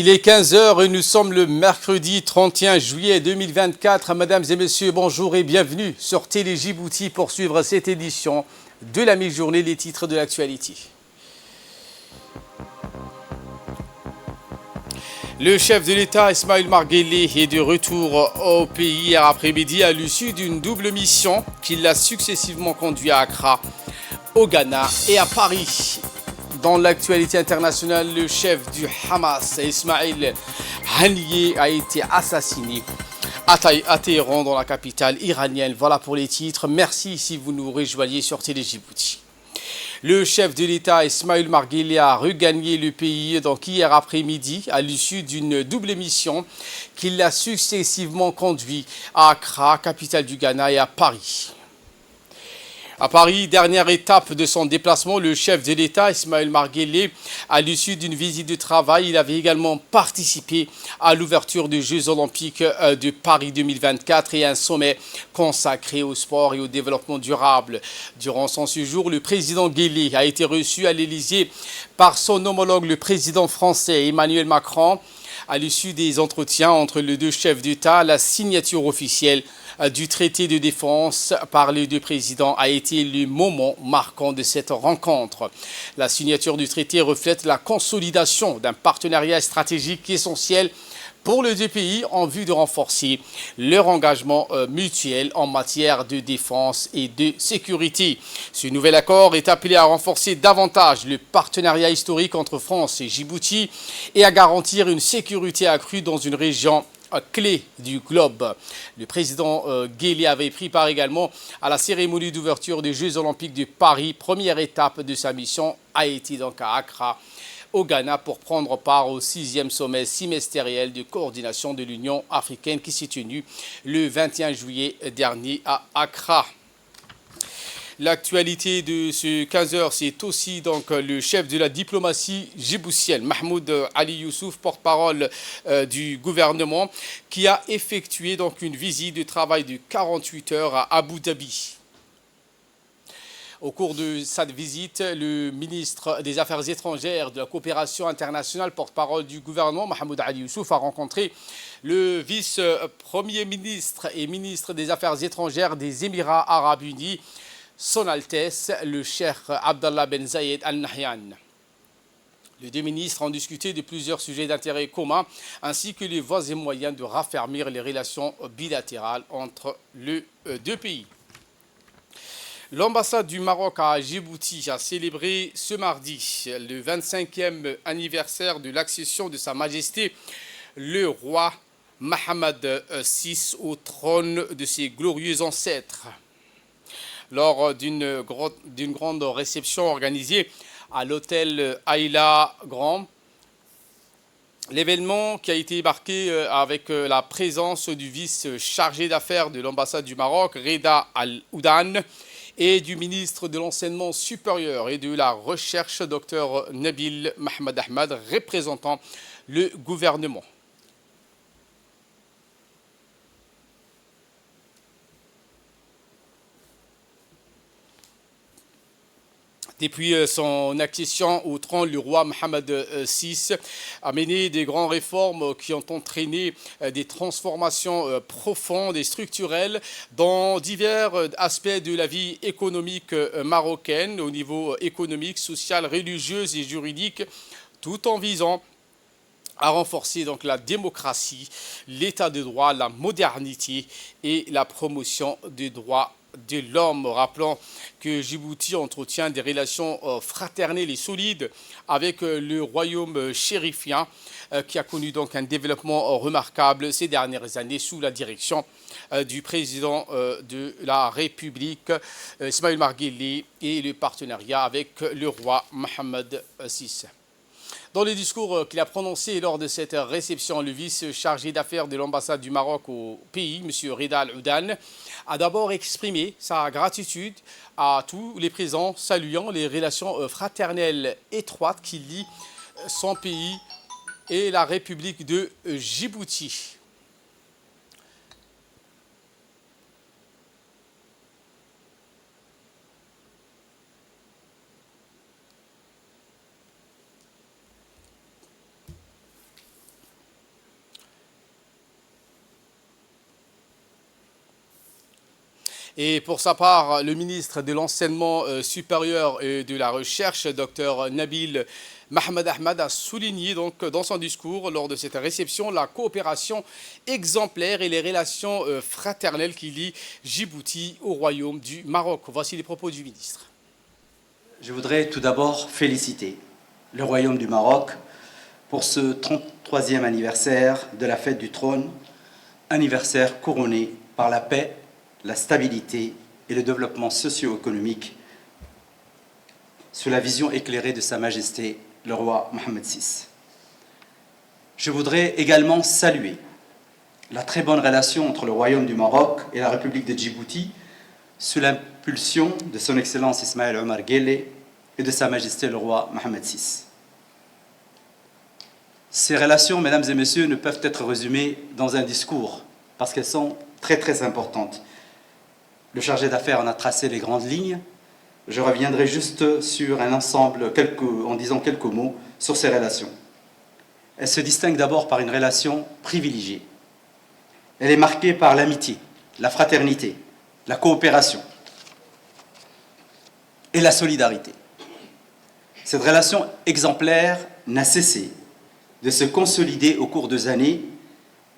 Il est 15 heures et nous sommes le mercredi 31 juillet 2024. Mesdames et messieurs, bonjour et bienvenue sur Télé Djibouti pour suivre cette édition de la mi-journée, les titres de l'actualité. Le chef de l'État, Ismaël Marguelé, est de retour au pays hier après-midi à l'issue d'une double mission qui l'a successivement conduit à Accra, au Ghana et à Paris. Dans l'actualité internationale, le chef du Hamas, Ismaël Haniyeh, a été assassiné à Téhéran, dans la capitale iranienne. Voilà pour les titres. Merci si vous nous rejoignez sur Télé Djibouti. Le chef de l'État, Ismaël Marguelé, a regagné le pays donc hier après-midi à l'issue d'une double mission qui l'a successivement conduit à Accra, capitale du Ghana, et à Paris. À Paris, dernière étape de son déplacement, le chef de l'État, Ismaël Marguelé, à l'issue d'une visite de travail, il avait également participé à l'ouverture des Jeux Olympiques de Paris 2024 et un sommet consacré au sport et au développement durable. Durant son séjour, le président Guelleh a été reçu à l'Élysée par son homologue, le président français Emmanuel Macron. À l'issue des entretiens entre les deux chefs d'État, la signature officielle du traité de défense par les deux présidents a été le moment marquant de cette rencontre. La signature du traité reflète la consolidation d'un partenariat stratégique essentiel pour les deux pays en vue de renforcer leur engagement mutuel en matière de défense et de sécurité. Ce nouvel accord est appelé à renforcer davantage le partenariat historique entre France et Djibouti et à garantir une sécurité accrue dans une région clé du globe. Le président Guelleh avait pris part également à la cérémonie d'ouverture des Jeux Olympiques de Paris. Première étape de sa mission a été donc à Accra, au Ghana, pour prendre part au 6e sommet semestriel de coordination de l'Union africaine qui s'est tenu le 21 juillet dernier à Accra. L'actualité de ce 15h, c'est aussi donc le chef de la diplomatie djiboutienne, Mahmoud Ali Youssouf, porte-parole du gouvernement, qui a effectué donc une visite de travail de 48 heures à Abu Dhabi. Au cours de cette visite, le ministre des Affaires étrangères, de la coopération internationale, porte-parole du gouvernement, Mahmoud Ali Youssouf, a rencontré le vice-premier ministre et ministre des Affaires étrangères des Émirats arabes unis, Son Altesse, le cheikh Abdallah Ben Zayed Al Nahyan. Les deux ministres ont discuté de plusieurs sujets d'intérêt commun, ainsi que les voies et moyens de raffermir les relations bilatérales entre les deux pays. L'ambassade du Maroc à Djibouti a célébré ce mardi le 25e anniversaire de l'accession de Sa Majesté le roi Mohammed VI au trône de ses glorieux ancêtres. Lors d'une grande réception organisée à l'hôtel Aïla Grand, l'événement qui a été marqué avec la présence du vice-chargé d'affaires de l'ambassade du Maroc, Reda Al-Oudan, et du ministre de l'Enseignement supérieur et de la Recherche, Dr Nabil Mohamed Ahmad, représentant le gouvernement. Depuis son accession au trône, le roi Mohammed VI a mené des grandes réformes qui ont entraîné des transformations profondes et structurelles dans divers aspects de la vie économique marocaine, au niveau économique, social, religieux et juridique, tout en visant à renforcer donc la démocratie, l'état de droit, la modernité et la promotion des droits de l'homme. Rappelons que Djibouti entretient des relations fraternelles et solides avec le royaume chérifien qui a connu donc un développement remarquable ces dernières années sous la direction du président de la République, Ismaël Marguelé, et le partenariat avec le roi Mohammed VI. Dans le discours qu'il a prononcé lors de cette réception, le vice-chargé d'affaires de l'ambassade du Maroc au pays, M. Reda Al-Oudan, a d'abord exprimé sa gratitude à tous les présents, saluant les relations fraternelles étroites qui lient son pays et la République de Djibouti. Et pour sa part, le ministre de l'Enseignement supérieur et de la Recherche, Dr Nabil Mohamed Ahmad, a souligné donc dans son discours lors de cette réception la coopération exemplaire et les relations fraternelles qui lient Djibouti au Royaume du Maroc. Voici les propos du ministre. Je voudrais tout d'abord féliciter le Royaume du Maroc pour ce 33e anniversaire de la fête du trône, anniversaire couronné par la paix, la stabilité et le développement socio-économique sous la vision éclairée de Sa Majesté le roi Mohammed VI. Je voudrais également saluer la très bonne relation entre le Royaume du Maroc et la République de Djibouti sous l'impulsion de son Excellence Ismaël Omar Guelleh et de Sa Majesté le roi Mohammed VI. Ces relations, mesdames et messieurs, ne peuvent être résumées dans un discours parce qu'elles sont très très importantes. Le chargé d'affaires en a tracé les grandes lignes. Je reviendrai juste sur un ensemble, en disant quelques mots sur ces relations. Elle se distingue d'abord par une relation privilégiée. Elle est marquée par l'amitié, la fraternité, la coopération et la solidarité. Cette relation exemplaire n'a cessé de se consolider au cours des années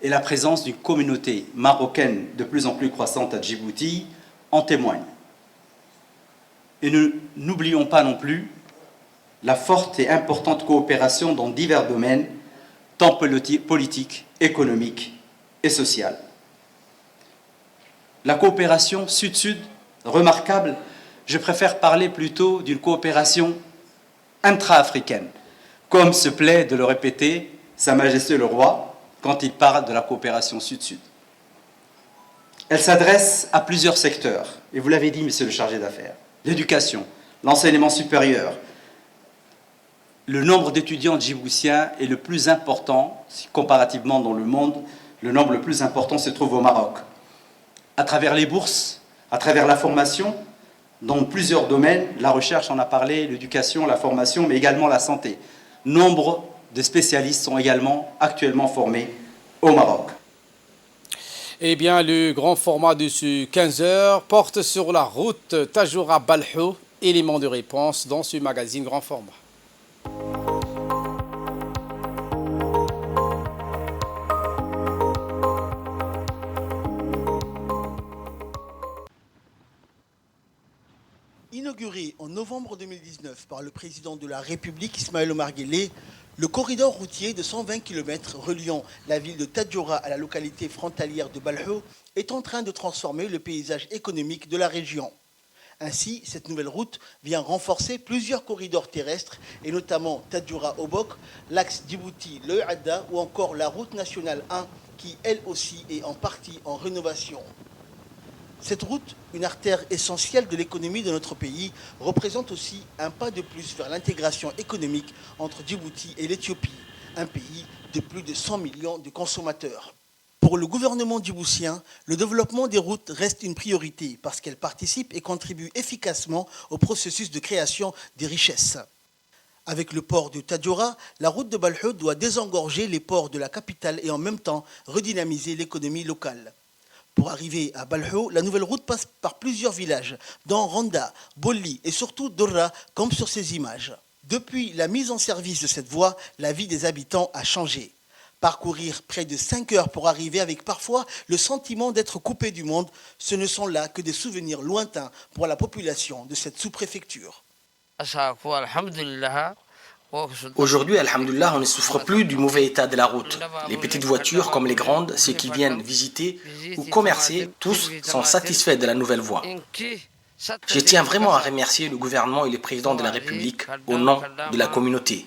et la présence d'une communauté marocaine de plus en plus croissante à Djibouti en témoigne. Et n'oublions pas non plus la forte et importante coopération dans divers domaines, tant politiques, économiques et sociales. La coopération sud-sud, remarquable, je préfère parler plutôt d'une coopération intra-africaine, comme se plaît de le répéter Sa Majesté le Roi quand il parle de la coopération sud-sud. Elle s'adresse à plusieurs secteurs, et vous l'avez dit, monsieur le chargé d'affaires. L'éducation, l'enseignement supérieur. Le nombre d'étudiants djiboutiens est le plus important, comparativement dans le monde, le nombre le plus important se trouve au Maroc. À travers les bourses, à travers la formation, dans plusieurs domaines, la recherche en a parlé, l'éducation, la formation, mais également la santé. Nombre de spécialistes sont également actuellement formés au Maroc. Eh bien, le grand format de ce 15 heures porte sur la route Tadjoura-Balhou, élément de réponse dans ce magazine grand format. Inauguré en novembre 2019 par le président de la République Ismaël Omar Guelleh, le corridor routier de 120 km reliant la ville de Tadjoura à la localité frontalière de Balhou est en train de transformer le paysage économique de la région. Ainsi, cette nouvelle route vient renforcer plusieurs corridors terrestres, et notamment Tadjoura-Obok, l'axe Djibouti-Le Hadda ou encore la route nationale 1 qui, elle aussi, est en partie en rénovation. Cette route, une artère essentielle de l'économie de notre pays, représente aussi un pas de plus vers l'intégration économique entre Djibouti et l'Éthiopie, un pays de plus de 100 millions de consommateurs. Pour le gouvernement djiboutien, le développement des routes reste une priorité parce qu'elles participent et contribuent efficacement au processus de création des richesses. Avec le port de Tadjoura, la route de Balhou doit désengorger les ports de la capitale et en même temps redynamiser l'économie locale. Pour arriver à Balhou, la nouvelle route passe par plusieurs villages, dont Ronda, Bolli et surtout Dorra, comme sur ces images. Depuis la mise en service de cette voie, la vie des habitants a changé. Parcourir près de 5 heures pour arriver avec parfois le sentiment d'être coupé du monde, ce ne sont là que des souvenirs lointains pour la population de cette sous-préfecture. Aujourd'hui, alhamdoulilah, on ne souffre plus du mauvais état de la route. Les petites voitures comme les grandes, ceux qui viennent visiter ou commercer, tous sont satisfaits de la nouvelle voie. Je tiens vraiment à remercier le gouvernement et le président de la République au nom de la communauté.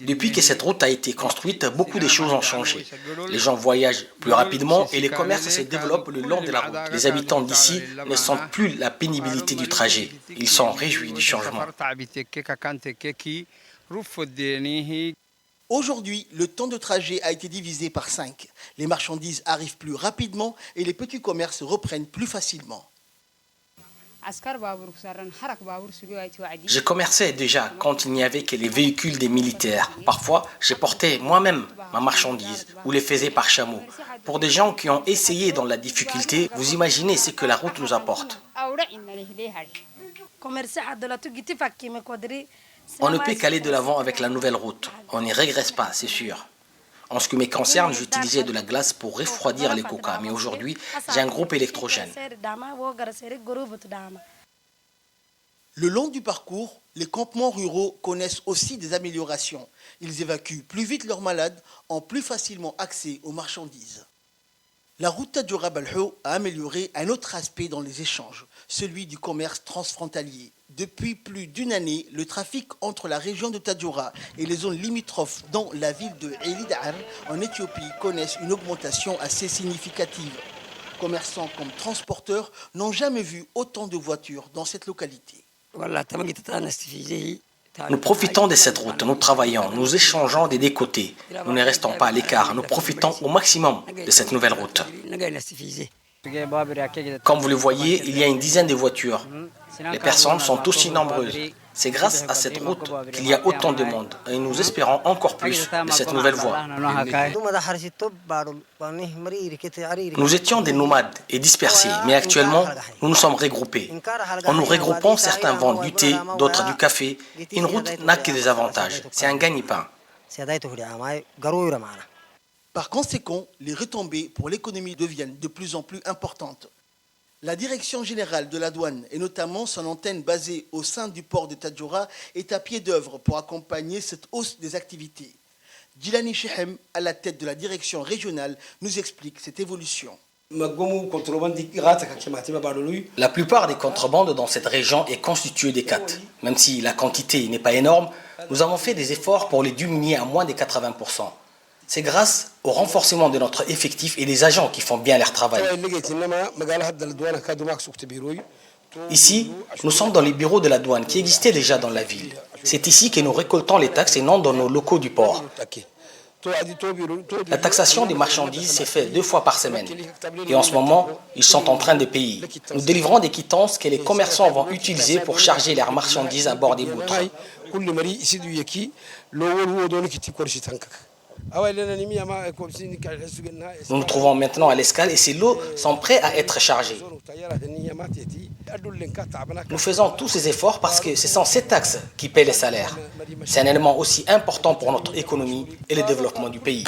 Depuis que cette route a été construite, beaucoup de choses ont changé. Les gens voyagent plus rapidement et les commerces se développent le long de la route. Les habitants d'ici ne sentent plus la pénibilité du trajet. Ils sont réjouis du changement. Aujourd'hui, le temps de trajet a été divisé par 5. Les marchandises arrivent plus rapidement et les petits commerces reprennent plus facilement. Je commerçais déjà quand il n'y avait que les véhicules des militaires. Parfois, je portais moi-même ma marchandise ou les faisais par chameau. Pour des gens qui ont essayé dans la difficulté, vous imaginez ce que la route nous apporte. On ne peut qu'aller de l'avant avec la nouvelle route. On n'y régresse pas, c'est sûr. En ce qui me concerne, j'utilisais de la glace pour refroidir les coca, mais aujourd'hui, j'ai un groupe électrogène. Le long du parcours, les campements ruraux connaissent aussi des améliorations. Ils évacuent plus vite leurs malades, ont plus facilement accès aux marchandises. La route Tadjoura-Balho a amélioré un autre aspect dans les échanges, celui du commerce transfrontalier. Depuis plus d'une année, le trafic entre la région de Tadjoura et les zones limitrophes, dont la ville de Elidar en Éthiopie, connaissent une augmentation assez significative. Commerçants comme transporteurs n'ont jamais vu autant de voitures dans cette localité. Nous profitons de cette route, nous travaillons, nous échangeons des deux côtés. Nous ne restons pas à l'écart, nous profitons au maximum de cette nouvelle route. Comme vous le voyez, il y a une dizaine de voitures. Les personnes sont aussi nombreuses. C'est grâce à cette route qu'il y a autant de monde et nous espérons encore plus de cette nouvelle voie. Nous étions des nomades et dispersés, mais actuellement, nous nous sommes regroupés. En nous regroupant, certains vendent du thé, d'autres du café. Une route n'a que des avantages. C'est un gagne-pain. Par conséquent, les retombées pour l'économie deviennent de plus en plus importantes. La direction générale de la douane, et notamment son antenne basée au sein du port de Tadjoura, est à pied d'œuvre pour accompagner cette hausse des activités. Djilani Shehem, à la tête de la direction régionale, nous explique cette évolution. La plupart des contrebandes dans cette région est constituée des CAT. Même si la quantité n'est pas énorme, nous avons fait des efforts pour les diminuer à moins de 80%. C'est grâce au renforcement de notre effectif et des agents qui font bien leur travail. Ici, nous sommes dans les bureaux de la douane qui existaient déjà dans la ville. C'est ici que nous récoltons les taxes et non dans nos locaux du port. La taxation des marchandises s'est faite 2 fois par semaine. Et en ce moment, ils sont en train de payer. Nous délivrons des quittances que les commerçants vont utiliser pour charger leurs marchandises à bord des poutres. Nous nous trouvons maintenant à l'escale et ces lots sont prêts à être chargés. Nous faisons tous ces efforts parce que ce sont ces taxes qui paient les salaires. C'est un élément aussi important pour notre économie et le développement du pays.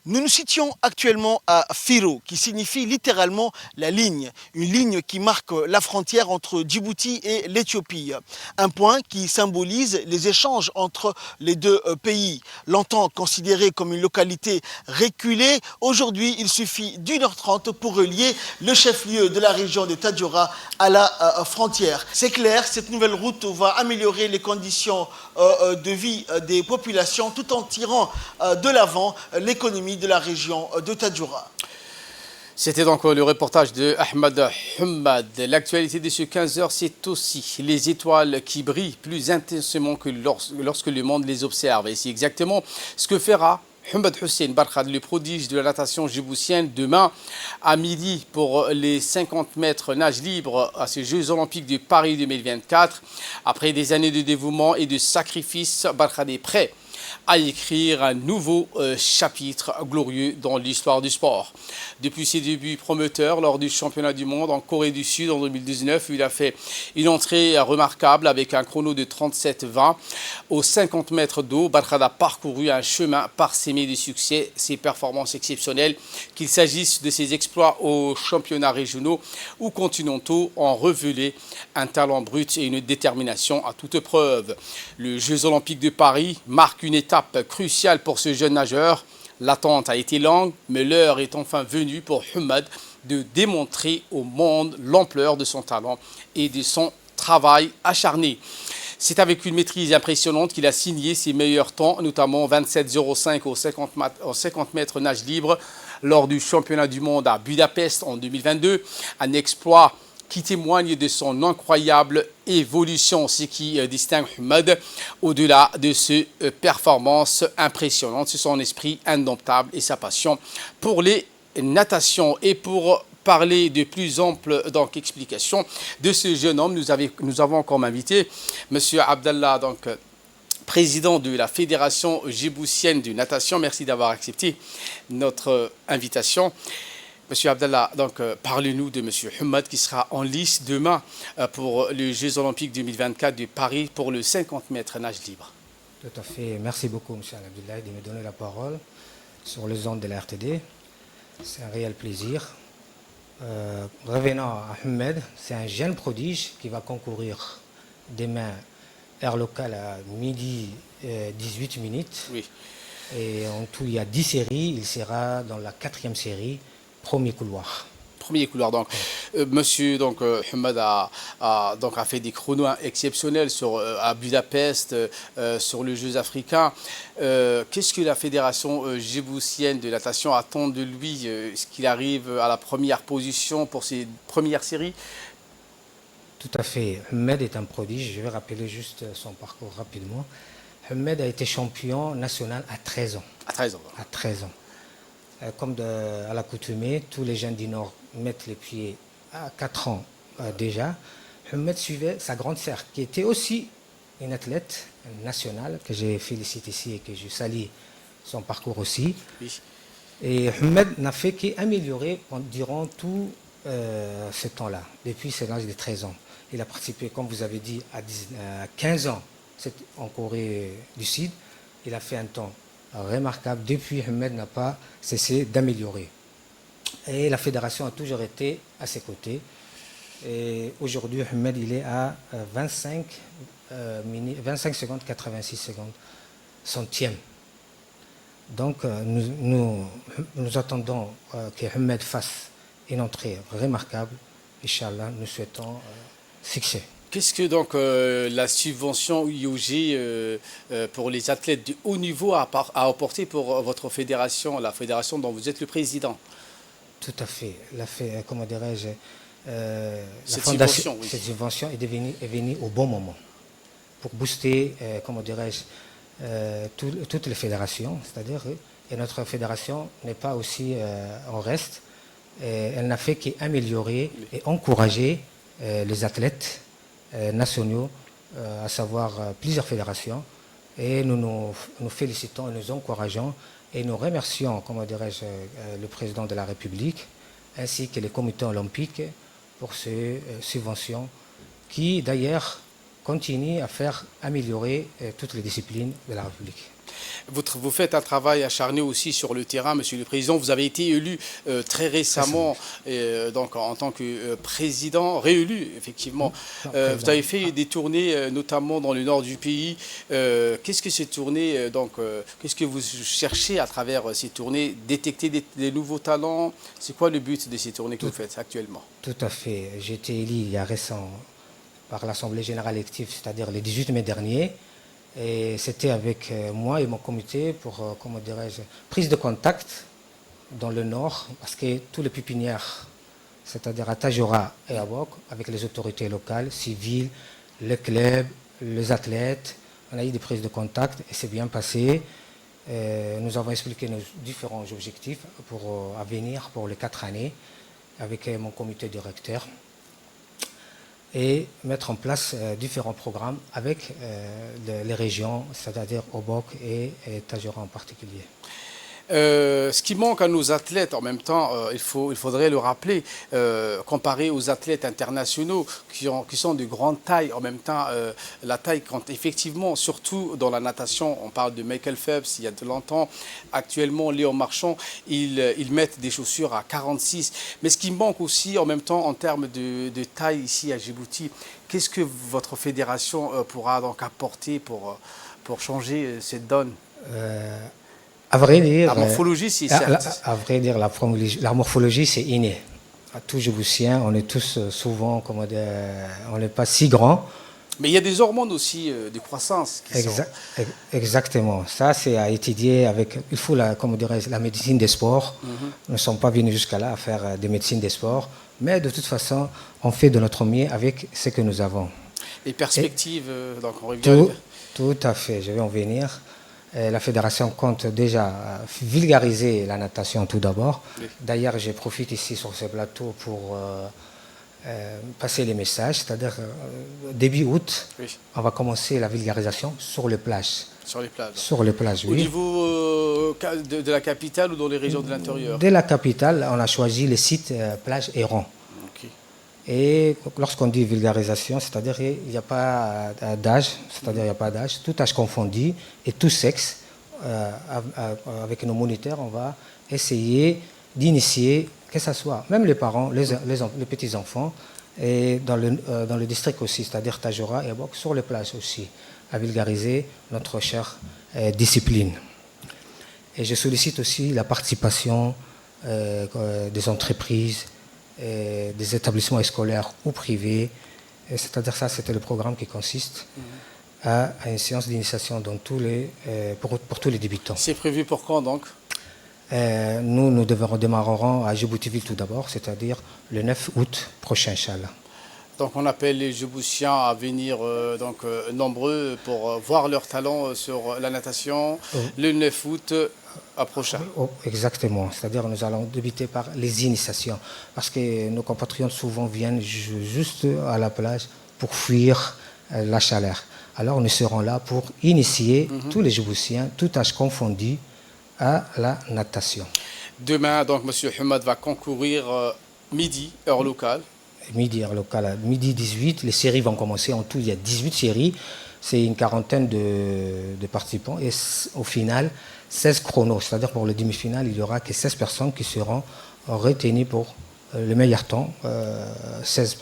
Nous nous situons actuellement à Firo, qui signifie littéralement la ligne, une ligne qui marque la frontière entre Djibouti et l'Éthiopie. Un point qui symbolise les échanges entre les deux pays. Longtemps considéré comme une localité reculée, aujourd'hui il suffit d'1h30 pour relier le chef-lieu de la région de Tadjoura à la frontière. C'est clair, cette nouvelle route va améliorer les conditions de vie des populations tout en tirant de l'avant l'économie de la région de Tadjoura. C'était donc le reportage de Ahmed Hummad. L'actualité de ce 15h, c'est aussi les étoiles qui brillent plus intensément que lorsque le monde les observe. Et c'est exactement ce que fera Hummad Hussein Barkhad, le prodige de la natation djiboutienne, demain à midi pour les 50 mètres nage libre à ces Jeux Olympiques de Paris 2024. Après des années de dévouement et de sacrifice, Barkhad est prêt à écrire un nouveau chapitre glorieux dans l'histoire du sport. Depuis ses débuts promoteurs lors du championnat du monde en Corée du Sud en 2019, il a fait une entrée remarquable avec un chrono de 37,20 aux 50 mètres d'eau. Barkhad a parcouru un chemin parsemé de succès, ses performances exceptionnelles, qu'il s'agisse de ses exploits aux championnats régionaux ou continentaux, ont révélé un talent brut et une détermination à toute preuve. Les Jeux Olympiques de Paris marquent une étape cruciale pour ce jeune nageur. L'attente a été longue, mais l'heure est enfin venue pour Hummad de démontrer au monde l'ampleur de son talent et de son travail acharné. C'est avec une maîtrise impressionnante qu'il a signé ses meilleurs temps, notamment 27,05 aux 50 mètres nage libre lors du championnat du monde à Budapest en 2022. Un exploit qui témoigne de son incroyable évolution, ce qui distingue Hummad au-delà de ses performances impressionnantes. C'est son esprit indomptable et sa passion pour les natations. Et pour parler de plus ample donc, explication de ce jeune homme, nous avons comme invité M. Abdallah, donc, président de la Fédération djiboutienne de natation. Merci d'avoir accepté notre invitation. Monsieur Abdallah, donc parlez-nous de Monsieur Hamad qui sera en lice demain pour les Jeux Olympiques 2024 de Paris pour le 50 mètres nage libre. Tout à fait. Merci beaucoup, Monsieur Abdallah, de me donner la parole sur les ondes de la RTD. C'est un réel plaisir. Revenons à Hamad, c'est un jeune prodige qui va concourir demain heure locale à midi 18 minutes. Oui. Et en tout, il y a 10 séries. Il sera dans la 4e série. Premier couloir. Premier couloir. Donc, monsieur Hamad a fait des chronos exceptionnels à Budapest, sur les Jeux africains. Qu'est-ce que la Fédération djiboutienne de natation attend de lui? Est-ce qu'il arrive à la première position pour ses premières séries? Tout à fait. Hamad est un prodige. Je vais rappeler juste son parcours rapidement. Hamad a été champion national à 13 ans. À 13 ans. À 13 ans. Comme à l'accoutumée, tous les jeunes du Nord mettent les pieds à 4 ans déjà. Hamad suivait sa grande sœur, qui était aussi une athlète nationale, que j'ai félicité ici et que je salue son parcours aussi. Oui. Et Hamad n'a fait qu'améliorer durant tout ce temps-là, depuis l'âge de 13 ans. Il a participé, comme vous avez dit, à 15 ans en Corée du Sud. Il a fait un temps remarquable. Depuis, Hamad n'a pas cessé d'améliorer. Et la fédération a toujours été à ses côtés. Et aujourd'hui, Hamad, il est à 25 secondes, 86 secondes, centième. Donc, nous attendons que Hamad fasse une entrée remarquable. Inch'Allah, nous souhaitons succès. Qu'est-ce que donc la subvention IOG pour les athlètes de haut niveau a apporté pour votre fédération, la fédération dont vous êtes le président? Tout à fait. Comment dirais-je, cette subvention, oui. Cette subvention est venue au bon moment pour booster, comment dirais-je, toutes les fédérations. C'est-à-dire que notre fédération n'est pas aussi en reste. Elle n'a fait qu'améliorer et encourager les athlètes nationaux, à savoir plusieurs fédérations, et nous félicitons et nous encourageons et nous remercions, comment dirais-je, le président de la République ainsi que les comités olympiques pour ces subventions qui d'ailleurs continuent à faire améliorer toutes les disciplines de la République. Vous faites un travail acharné aussi sur le terrain, Monsieur le Président. Vous avez été élu très récemment, donc en tant que président, réélu effectivement. Vous avez fait des tournées, notamment dans le nord du pays. Qu'est-ce que ces tournées, qu'est-ce que vous cherchez à travers ces tournées? Détecter des nouveaux talents? C'est quoi le but de ces tournées que vous faites actuellement? Tout à fait. J'ai été élu il y a récemment par l'Assemblée générale élective, c'est-à-dire le 18 mai dernier. Et c'était avec moi et mon comité pour, comment dirais-je, prise de contact dans le nord, parce que tous les pépinières, c'est-à-dire à Tadjoura et à Bok, avec les autorités locales, civiles, les clubs, les athlètes, on a eu des prises de contact et c'est bien passé. Nous avons expliqué nos différents objectifs à venir pour les 4 années avec mon comité directeur, et mettre en place différents programmes avec les régions, c'est-à-dire Obok et Tadjoura en particulier. Ce qui manque à nos athlètes, en même temps, il faudrait le rappeler, comparé aux athlètes internationaux qui sont de grande taille, en même temps, la taille compte effectivement, surtout dans la natation. On parle de Michael Phelps il y a de longtemps. Actuellement, Léon Marchand, ils mettent des chaussures à 46. Mais ce qui manque aussi, en même temps, en termes de taille ici à Djibouti, qu'est-ce que votre fédération pourra donc apporter pour changer cette donne? À vrai dire, la morphologie, c'est certes. À vrai dire, la morphologie, c'est inné. À tous Djiboutiens, on est tous souvent, comment dire, on n'est pas si grand. Mais il y a des hormones aussi de croissance qui sont... Exactement. Ça, c'est à étudier avec... Il faut, comment dirais-je, la médecine des sports. Nous ne sommes pas venus jusqu'à là à faire des médecines des sports. Mais de toute façon, on fait de notre mieux avec ce que nous avons. Les perspectives, donc on revient... Tout à fait, je vais en venir. La fédération compte déjà vulgariser la natation tout d'abord. Oui. D'ailleurs, je profite ici sur ce plateau pour passer les messages, c'est-à-dire début août, oui. On va commencer la vulgarisation sur les plages. Sur les plages. Sur les plages, oui. Au niveau de la capitale ou dans les régions de l'intérieur? De la capitale, on a choisi les sites plages Héron. Okay. Et lorsqu'on dit vulgarisation, c'est-à-dire qu'il n'y a pas d'âge, c'est-à-dire il n'y a pas d'âge, tout âge confondu et tout sexe. Avec nos moniteurs, on va essayer d'initier, que ce soit même les parents, les petits-enfants, et dans le district aussi, c'est-à-dire Tadjoura et Abok, sur les plages aussi, à vulgariser notre chère discipline. Et je sollicite aussi la participation des entreprises, des établissements scolaires ou privés. C'est-à-dire ça, c'était le programme qui consiste à une séance d'initiation pour tous les débutants. C'est prévu pour quand donc? Nous démarrerons à Djibouti-Ville tout d'abord, c'est-à-dire le 9 août prochain, Inch'Allah. Donc on appelle les Djiboutiens à venir nombreux pour voir leur talent sur la natation le 9 août prochain. Exactement, c'est-à-dire nous allons débuter par les initiations parce que nos compatriotes souvent viennent juste à la plage pour fuir la chaleur. Alors nous serons là pour initier tous les Djiboutiens, tout âge confondu, à la natation. Demain, donc, M. Hamad va concourir midi, heure locale. Midi, heure locale, à midi 18. Les séries vont commencer. En tout, il y a 18 séries. C'est une quarantaine de participants. Et au final, 16 chronos. C'est-à-dire pour le demi-finale, il n'y aura que 16 personnes qui seront retenues pour le meilleur temps, 16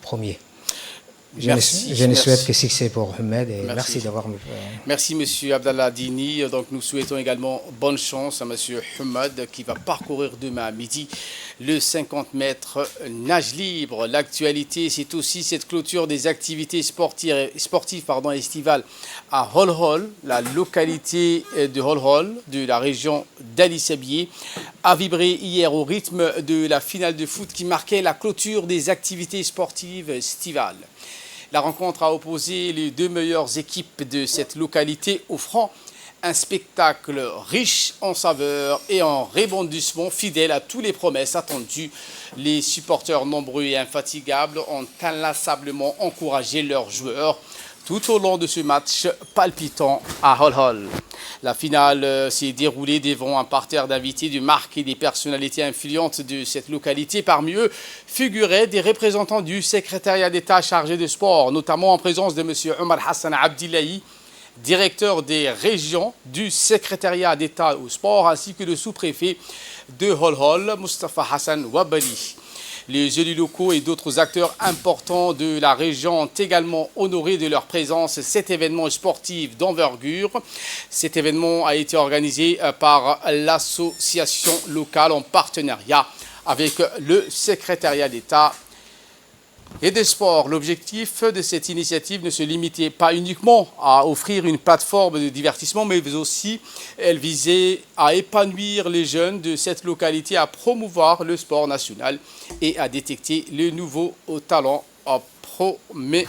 premiers. Je ne souhaite que succès pour Ahmed et merci d'avoir... Merci M. Abdallah Dini. Donc nous souhaitons également bonne chance à M. Hamad qui va parcourir demain à midi le 50 mètres nage libre. L'actualité, c'est aussi cette clôture des activités sportives estivales à Holhol, la localité de Holhol, de la région d'Ali Sabié, a vibré hier au rythme de la finale de foot qui marquait la clôture des activités sportives estivales. La rencontre a opposé les deux meilleures équipes de cette localité, offrant un spectacle riche en saveurs et en rebondissements, fidèle à toutes les promesses attendues. Les supporters nombreux et infatigables ont inlassablement encouragé leurs joueurs tout au long de ce match palpitant à Holhol. La finale s'est déroulée devant un parterre d'invités de marque et des personnalités influentes de cette localité. Parmi eux figuraient des représentants du secrétariat d'État chargé de sport, notamment en présence de M. Omar Hassan Abdillahi, directeur des régions du secrétariat d'État au sport, ainsi que le sous-préfet de Holhol, Mustafa Hassan Wabali. Les élus locaux et d'autres acteurs importants de la région ont également honoré de leur présence cet événement sportif d'envergure. Cet événement a été organisé par l'association locale en partenariat avec le secrétariat d'État et des sports. L'objectif de cette initiative ne se limitait pas uniquement à offrir une plateforme de divertissement, mais aussi elle visait à épanouir les jeunes de cette localité, à promouvoir le sport national et à détecter les nouveaux talents prometteuses.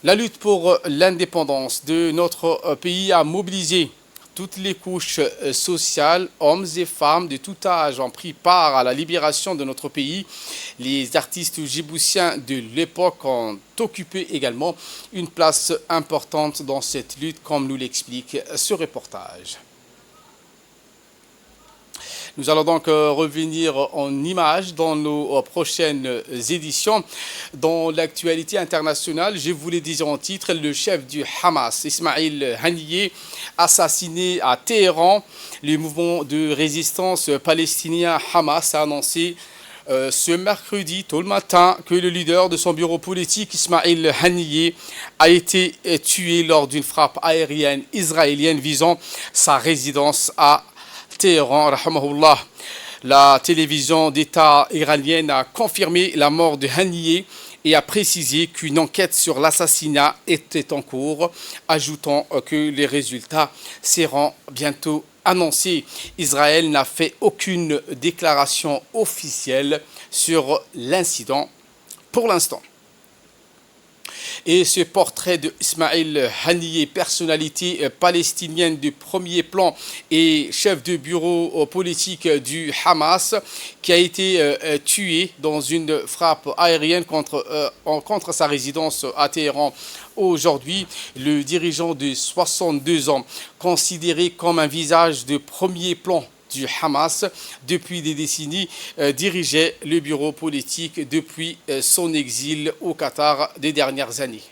La lutte pour l'indépendance de notre pays a mobilisé toutes les couches sociales, hommes et femmes de tout âge ont pris part à la libération de notre pays. Les artistes djiboutiens de l'époque ont occupé également une place importante dans cette lutte, comme nous l'explique ce reportage. Nous allons donc revenir en images dans nos prochaines éditions. Dans l'actualité internationale, je vous l'ai dit en titre, le chef du Hamas, Ismail Haniyeh, assassiné à Téhéran. Le mouvement de résistance palestinien Hamas a annoncé ce mercredi tôt le matin que le leader de son bureau politique, Ismail Haniyeh, a été tué lors d'une frappe aérienne israélienne visant sa résidence à Téhéran, rahimahullah. La télévision d'État iranienne a confirmé la mort de Haniyeh et a précisé qu'une enquête sur l'assassinat était en cours, ajoutant que les résultats seront bientôt annoncés. Israël n'a fait aucune déclaration officielle sur l'incident pour l'instant. Et ce portrait de Ismail Haniyeh, personnalité palestinienne de premier plan et chef de bureau politique du Hamas, qui a été tué dans une frappe aérienne contre sa résidence à Téhéran. Aujourd'hui, le dirigeant de 62 ans, considéré comme un visage de premier plan du Hamas depuis des décennies, dirigeait le bureau politique depuis son exil au Qatar des dernières années.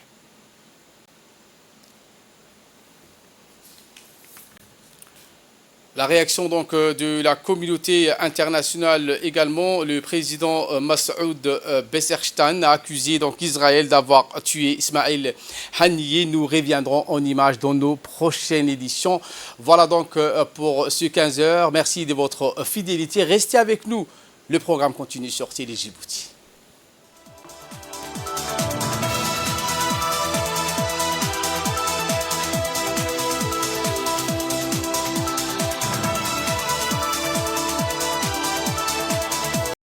La réaction donc de la communauté internationale également. Le président Masoud Besershtan a accusé donc Israël d'avoir tué Ismail Haniyeh. Nous reviendrons en images dans nos prochaines éditions. Voilà donc pour ce 15h. Merci de votre fidélité. Restez avec nous. Le programme continue sur Télé Djibouti.